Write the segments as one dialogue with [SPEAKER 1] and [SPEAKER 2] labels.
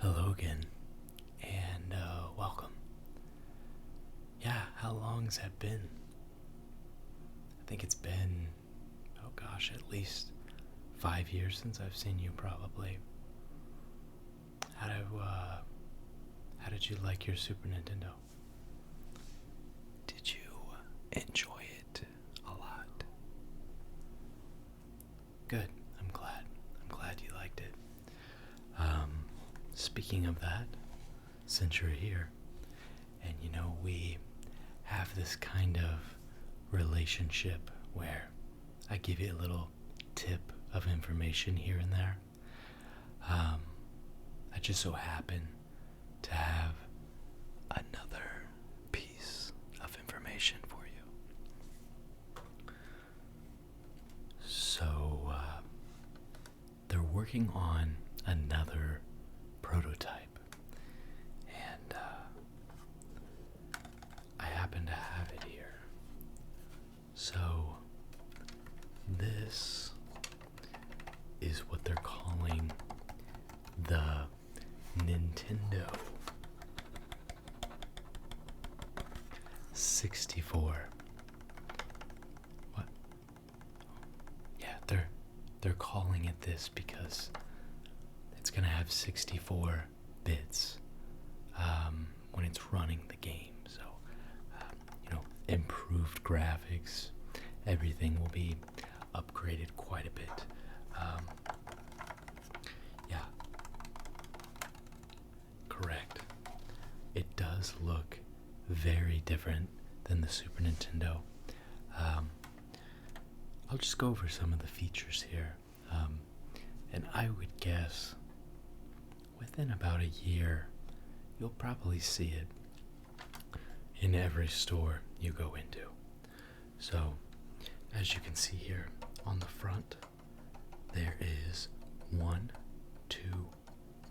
[SPEAKER 1] Hello again, and welcome. Yeah, how long's that been? I think it's been, oh gosh, at least 5 years since I've seen you, probably. How did you like your Super Nintendo? Did you enjoy it a lot? Good, I'm glad. I'm glad you liked it. Speaking of that, since you're here, and we have this kind of relationship where I give you a little tip of information here and there. I just so happen to have another piece of information for you. So, they're working on another prototype, and I happen to have it here. So this is what they're calling the Nintendo 64. What? Yeah, they're calling it this because it's going to have 64 bits when it's running the game. So, improved graphics, everything will be upgraded quite a bit. Yeah, correct. It does look very different than the Super Nintendo. I'll just go over some of the features here. And I would guess within about a year, you'll probably see it in every store you go into. So, as you can see here on the front, there is 1, 2,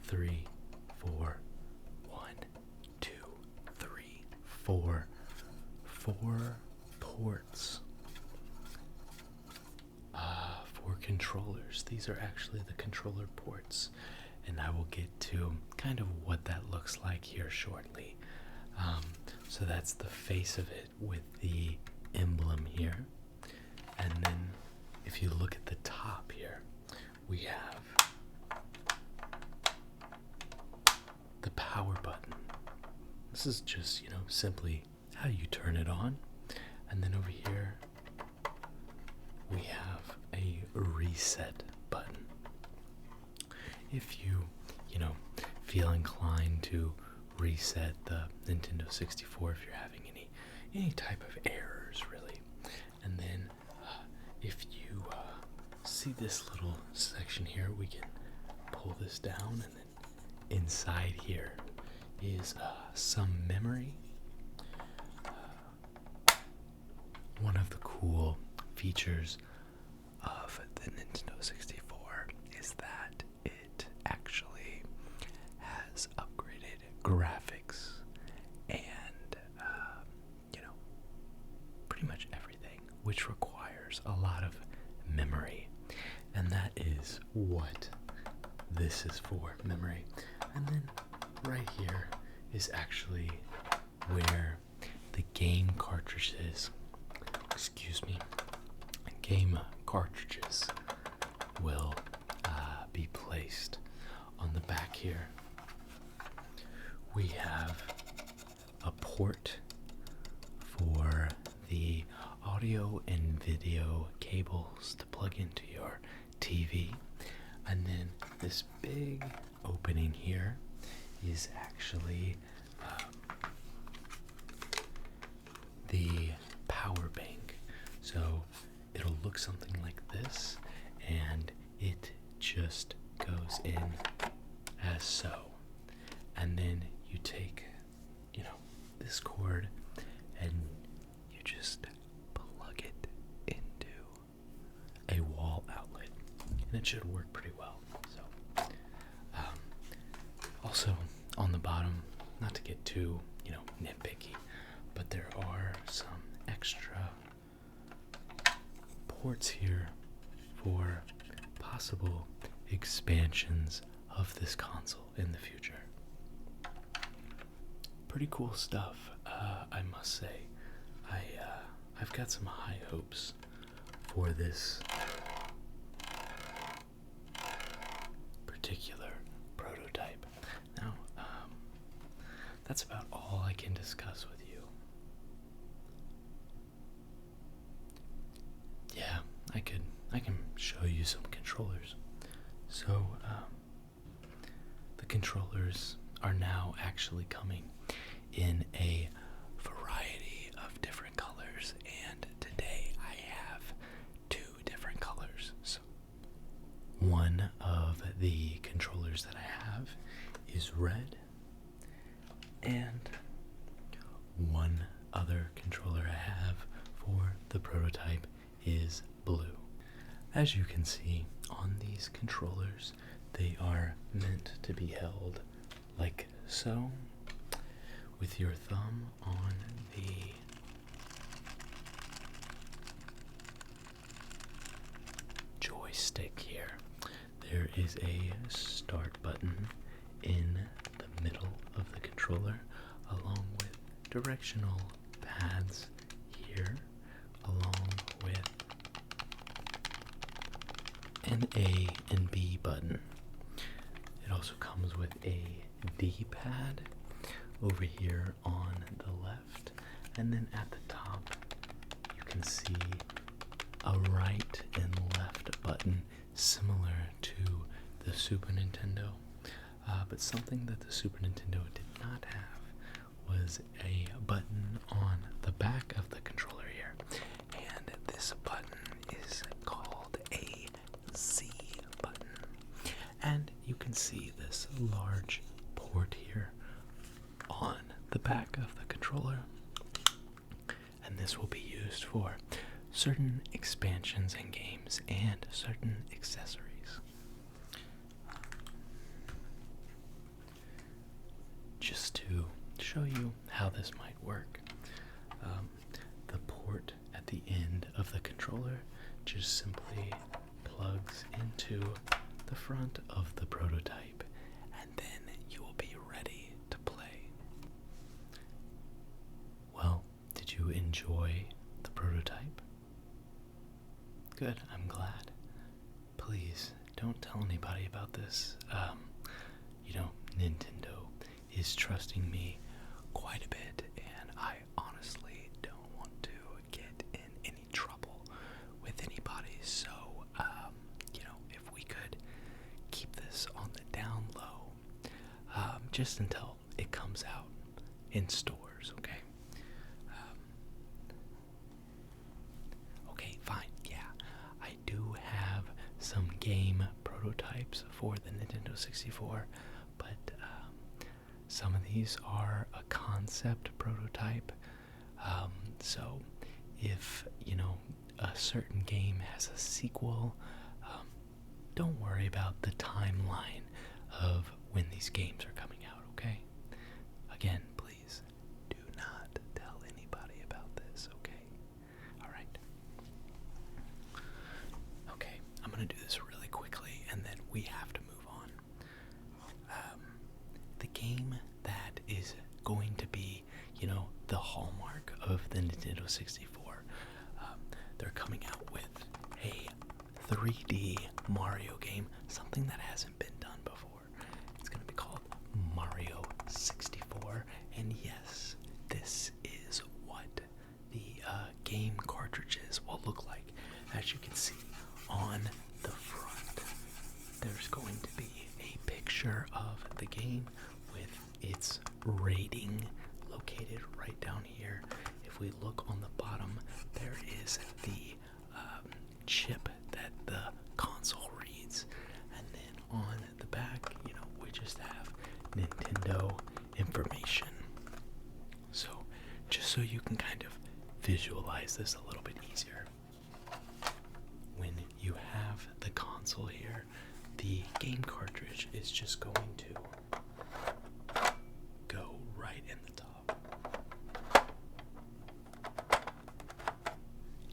[SPEAKER 1] 3, 4, 1, 2, 3, 4, 4 ports. 4 controllers. These are actually the controller ports, and I will get to kind of what that looks like here shortly. So that's the face of it with the emblem here. And then if you look at the top here, we have the power button. This is just, simply how you turn it on. And then over here, we have a reset button. If you, feel inclined to reset the Nintendo 64 if you're having any type of errors, really. And then if you see this little section here, we can pull this down, and then inside here is some memory. One of the cool features of the Nintendo 64 is that it actually has upgraded graphics and, pretty much everything, which requires a lot of memory. And that is what this is for, memory. And then right here is actually where the game cartridges, game cartridges will be placed. On the back here, we have a port for the audio and video cables to plug into your TV. And then this big opening here is actually the power bank. So it'll look something like this, and it just goes in as so. And then you take, cord, and you just plug it into should work pretty well. So, also on the bottom, not to get too, nitpicky, but there are some extra ports here for possible expansions of this console in the future. Pretty cool stuff, I must say. I've got some high hopes for this particular prototype. Now, that's about all I can discuss with you. Yeah, I can show you some controllers. So, the controllers are now actually coming in a variety of different colors, and today I have 2 different colors. So, one of the controllers that I have is red, and one other controller I have for the prototype is blue. As you can see on these controllers, they are meant to be held like so, with your thumb on the joystick here. There is a start button in the middle of the controller, along with directional pads here, along with an A and B button. It also comes with a D-pad over here on the left, and then at the top you can see a right and left button similar to the Super Nintendo, but something that the Super Nintendo did not have was a button on the back of the controller here, and this button is called a Z button. And you can see this large port here on the back of the controller, and this will be used for certain expansions in games and certain accessories. Just to show you how this might work, the port at the end of the controller just simply plugs into the front of the prototype, and then you will be ready to play. Well, did you enjoy the prototype? Good, I'm glad. Please don't tell anybody about this. Nintendo is trusting me quite a bit, and I honestly don't want to get in any trouble with anybody. So, if we could keep this on the down low, just until it comes out in stores, okay? Okay, fine, yeah. I do have some game prototypes for the Nintendo 64, but some of these are a concept prototype. So if, a certain game has a sequel, don't worry about the timeline of when these games are coming out, okay? Again, please do not tell anybody about this, okay? Alright. Okay, I'm gonna do this really quickly, and then we have to move on. The game that is going to be, the hallmark of the Nintendo 64, they're coming out with a 3D Mario game, something that hasn't been done before. It's going to be called Mario 64, and yes, this is what the game cartridges will look like. As you can see on the front, there's going to be a picture of the game with its rating located right down here. If we look on the bottom, there is the chip that the console reads, and then on the back, we just have Nintendo information. So, just so you can kind of visualize this a little bit easier, when you have the console console here, the game cartridge is just going to go right in the top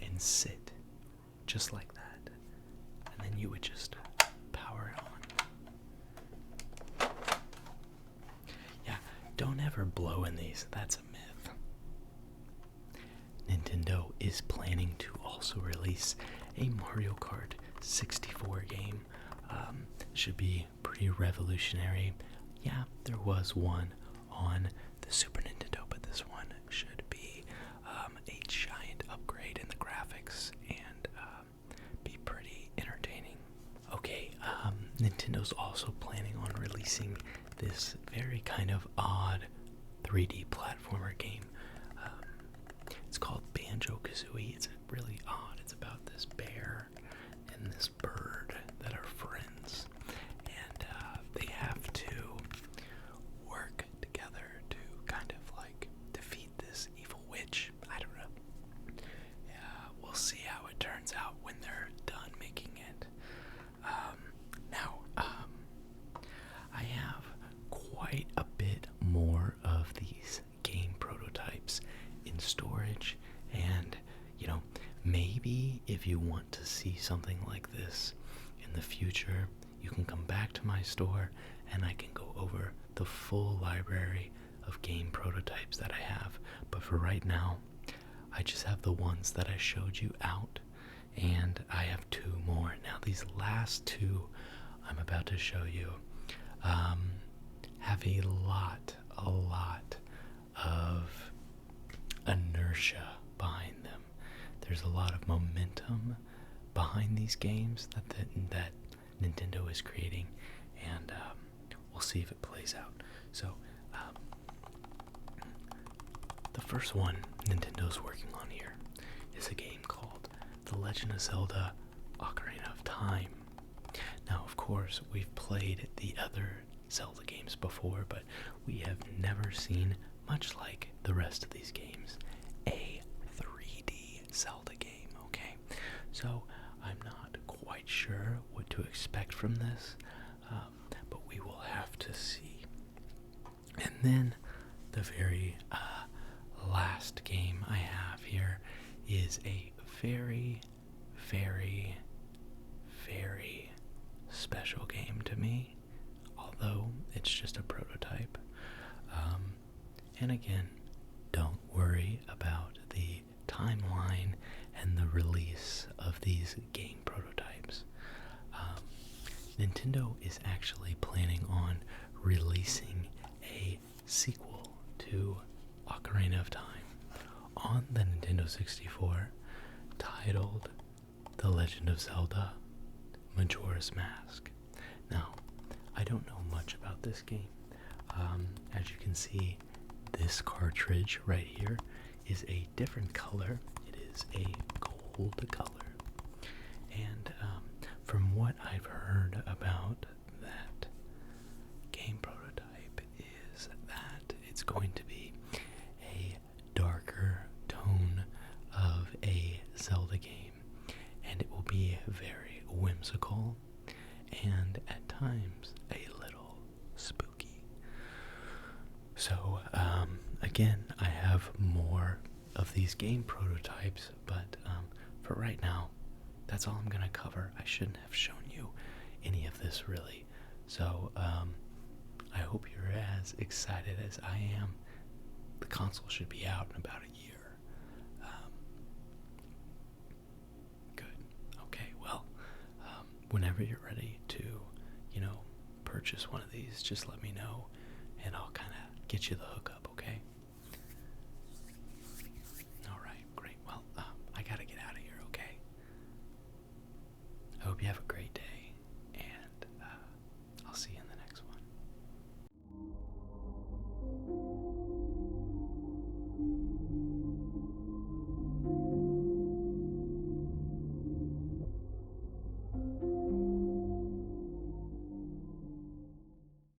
[SPEAKER 1] and sit just like that, and then you would just power it on. Yeah, don't ever blow in these, that's a myth. Nintendo is planning to also release a Mario Kart 64 game. Should be pretty revolutionary. Yeah, there was one on the Super Nintendo, but this one should be a giant upgrade in the graphics and be pretty entertaining. Okay, Nintendo's also planning on releasing this very kind of odd 3D platformer game. It's called Banjo-Kazooie. It's really odd. It's about this bear and this bird that are friends, and they have to work together to kind of like defeat this evil witch. I don't know. Yeah, we'll see how it turns out when they're done making it. Now, I have quite a bit more of these game prototypes in storage, and maybe if you want to see something like this in the future, you can come back to my store and I can go over the full library of game prototypes that I have. But for right now, I just have the ones that I showed you out, and I have 2 more. Now these last 2 I'm about to show you have a lot of inertia behind them. There's a lot of momentum behind these games that Nintendo is creating, and we'll see if it plays out. So, the first one Nintendo's working on here is a game called The Legend of Zelda: Ocarina of Time. Now, of course, we've played the other Zelda games before, but we have never seen, much like the rest of these games, a 3D Zelda game, okay? So I'm not quite sure what to expect from this, but we will have to see. And then the very last game I have here is a very, very, very special game to me, although it's just a prototype. And again, don't worry about the timeline and the release of these game prototypes. Nintendo is actually planning on releasing a sequel to Ocarina of Time on the Nintendo 64 titled The Legend of Zelda: Majora's Mask. Now, I don't know much about this game. As you can see, this cartridge right here is a different color. It is a gold color. And from what I've heard about that game prototype is that it's going to be a darker tone of a Zelda game, and it will be very whimsical and at times a little spooky. So again, I have more of these game prototypes, but for right now, that's all I'm gonna cover. I shouldn't have shown you any of this really, so I hope you're as excited as I am. The console should be out in about a year. Good. Okay, well, whenever you're ready to, purchase one of these, just let me know, and I'll kind of get you the hookup.